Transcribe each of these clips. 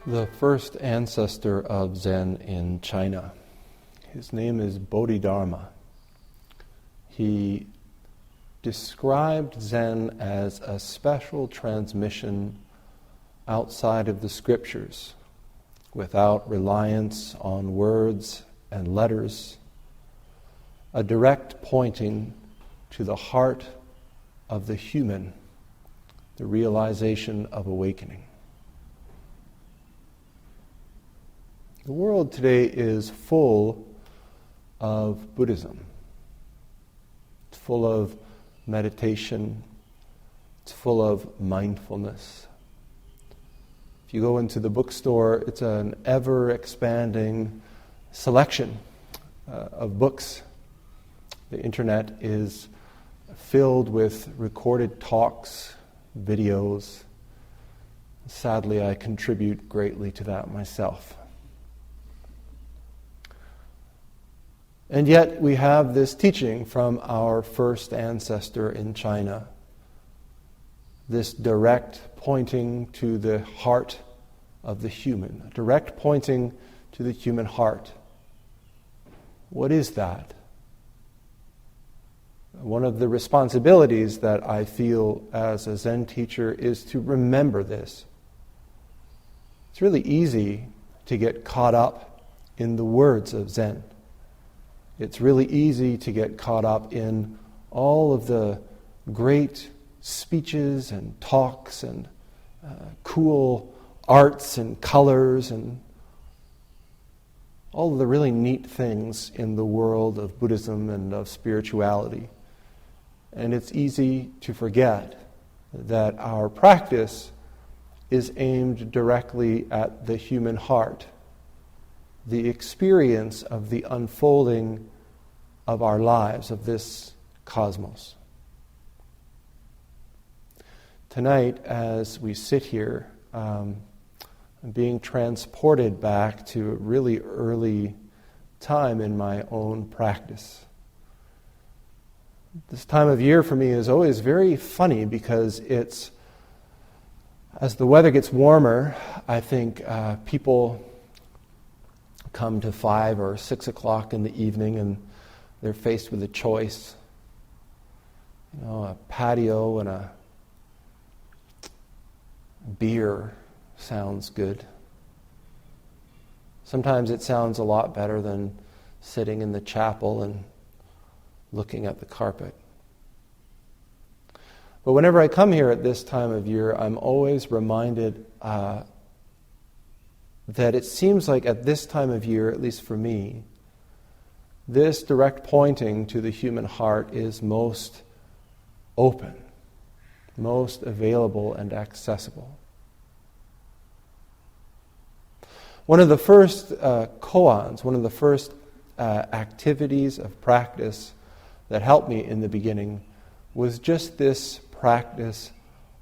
The first ancestor of Zen in China. His name is Bodhidharma. He described Zen as a special transmission outside of the scriptures, without reliance on words and letters, a direct pointing to the heart of the human, the realization of awakening. The world today is full of Buddhism. It's full of meditation. It's full of mindfulness. If you go into the bookstore, it's an ever-expanding selection of books. The internet is filled with recorded talks, videos. Sadly, I contribute greatly to that myself. And yet we have this teaching from our first ancestor in China, this direct pointing to the heart of the human, direct pointing to the human heart. What is that? One of the responsibilities that I feel as a Zen teacher is to remember this. It's really easy to get caught up in the words of Zen. It's really easy to get caught up in all of the great speeches and talks and cool arts and colors and all of the really neat things in the world of Buddhism and of spirituality. And it's easy to forget that our practice is aimed directly at the human heart, the experience of the unfolding of our lives, of this cosmos. Tonight, as we sit here, I'm being transported back to a really early time in my own practice. This time of year for me is always very funny because it's, as the weather gets warmer, I think people come to 5 or 6 o'clock in the evening and they're faced with a choice. A patio and a beer sounds good. Sometimes it sounds a lot better than sitting in the chapel and looking at the carpet. But whenever I come here at this time of year, I'm always reminded that it seems like at this time of year, at least for me, this direct pointing to the human heart is most open, most available and accessible. One of the first koans, one of the first activities of practice that helped me in the beginning was just this practice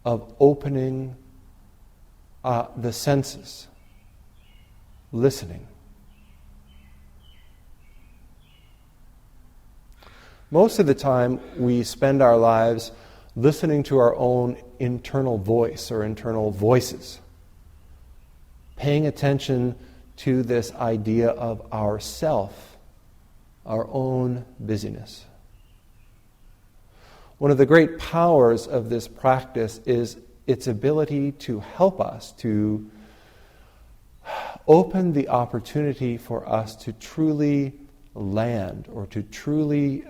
of opening the senses, listening. Most of the time, we spend our lives listening to our own internal voice or internal voices, paying attention to this idea of ourself, our own busyness. One of the great powers of this practice is its ability to help us to open the opportunity for us to truly land or to truly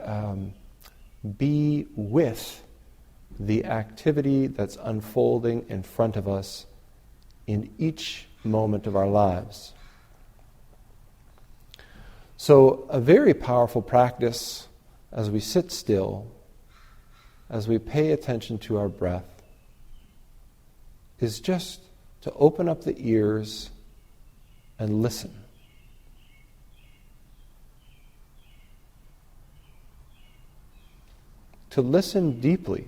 be with the activity that's unfolding in front of us in each moment of our lives. So a very powerful practice as we sit still, as we pay attention to our breath, is just to open up the ears and listen. To listen deeply.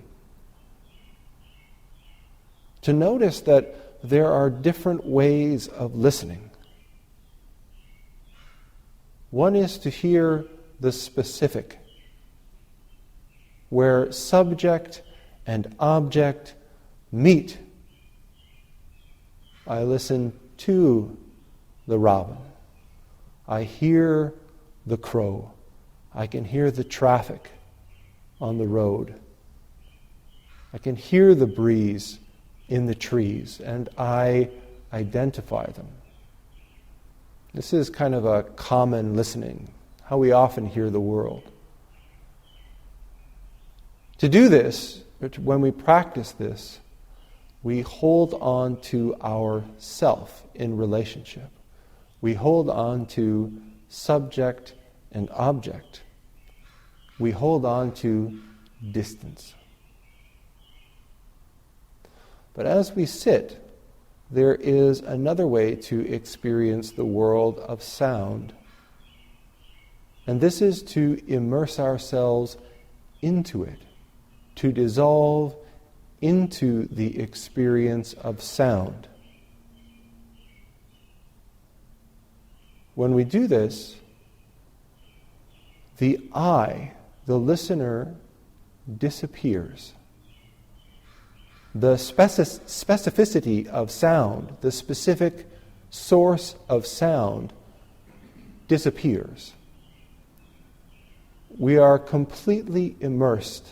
To notice that there are different ways of listening. One is to hear the specific, where subject and object meet. I listen to the robin. I hear the crow. I can hear the traffic on the road. I can hear the breeze in the trees, and I identify them. This is kind of a common listening, how we often hear the world. To do this, when we practice this, we hold on to our self in relationship. We hold on to subject and object. We hold on to distance. But as we sit, there is another way to experience the world of sound. And this is to immerse ourselves into it, to dissolve into the experience of sound. When we do this, the I, the listener, disappears. The specificity of sound, the specific source of sound, disappears. We are completely immersed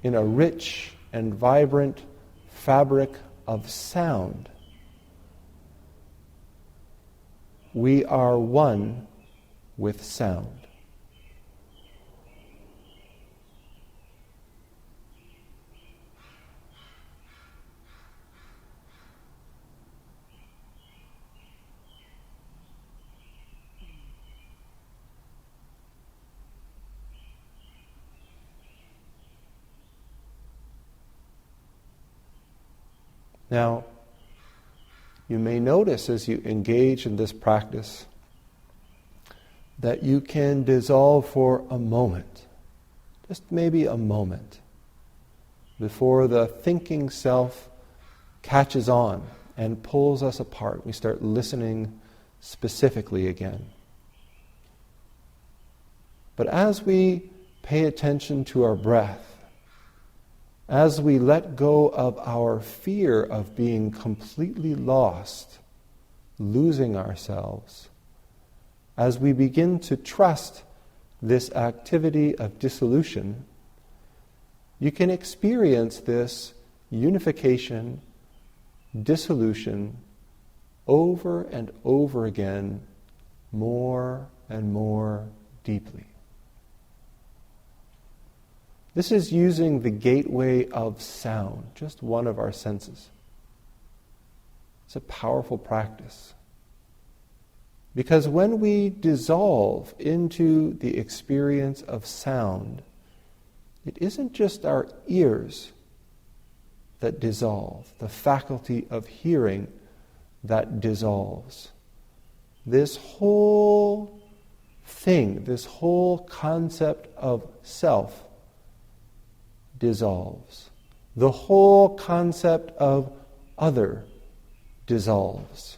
in a rich and vibrant fabric of sound. We are one with sound. Now, you may notice as you engage in this practice that you can dissolve for a moment, just maybe a moment, before the thinking self catches on and pulls us apart. We start listening specifically again. But as we pay attention to our breath, as we let go of our fear of being completely lost, losing ourselves, as we begin to trust this activity of dissolution, you can experience this unification, dissolution, over and over again, more and more deeply. This is using the gateway of sound, just one of our senses. It's a powerful practice. Because when we dissolve into the experience of sound, it isn't just our ears that dissolve, the faculty of hearing that dissolves. This whole thing, this whole concept of self dissolves. The whole concept of other dissolves.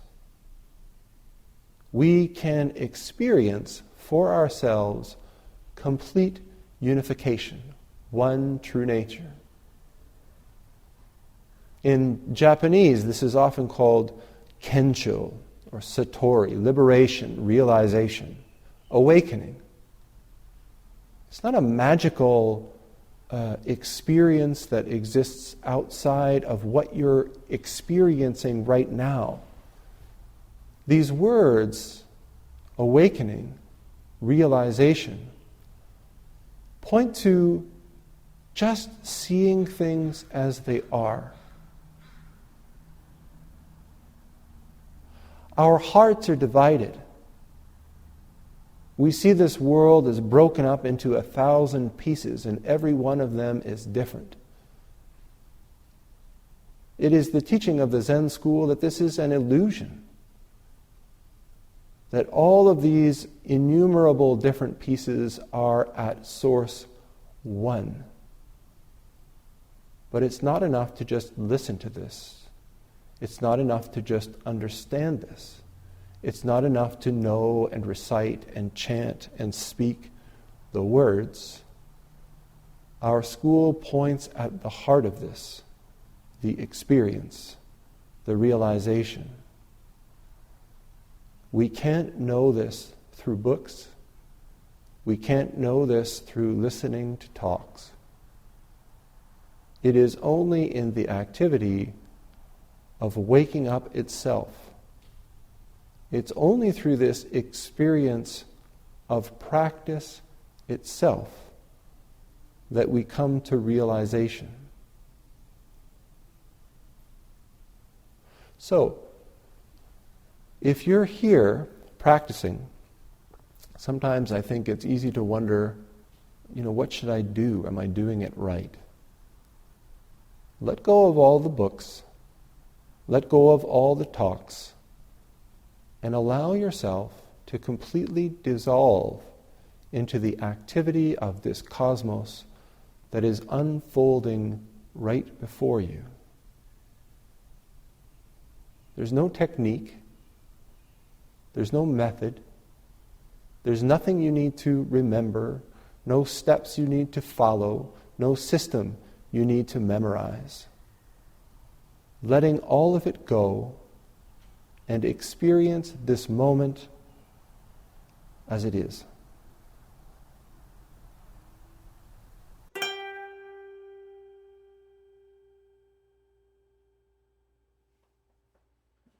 We can experience for ourselves complete unification, one true nature. In Japanese, this is often called kensho, or satori, liberation, realization, awakening. It's not a magical experience that exists outside of what you're experiencing right now. These words, awakening, realization, point to just seeing things as they are. Our hearts are divided. We see this world as broken up into 1,000 pieces, and every one of them is different. It is the teaching of the Zen school that this is an illusion, that all of these innumerable different pieces are at source one. But it's not enough to just listen to this. It's not enough to just understand this. It's not enough to know and recite and chant and speak the words. Our school points at the heart of this, the experience, the realization. We can't know this through books. We can't know this through listening to talks. It is only in the activity of waking up itself. It's only through this experience of practice itself that we come to realization. So, if you're here practicing, sometimes I think it's easy to wonder, what should I do? Am I doing it right? Let go of all the books. Let go of all the talks. And allow yourself to completely dissolve into the activity of this cosmos that is unfolding right before you. There's no technique. There's no method. There's nothing you need to remember, no steps you need to follow, no system you need to memorize. Letting all of it go and experience this moment as it is.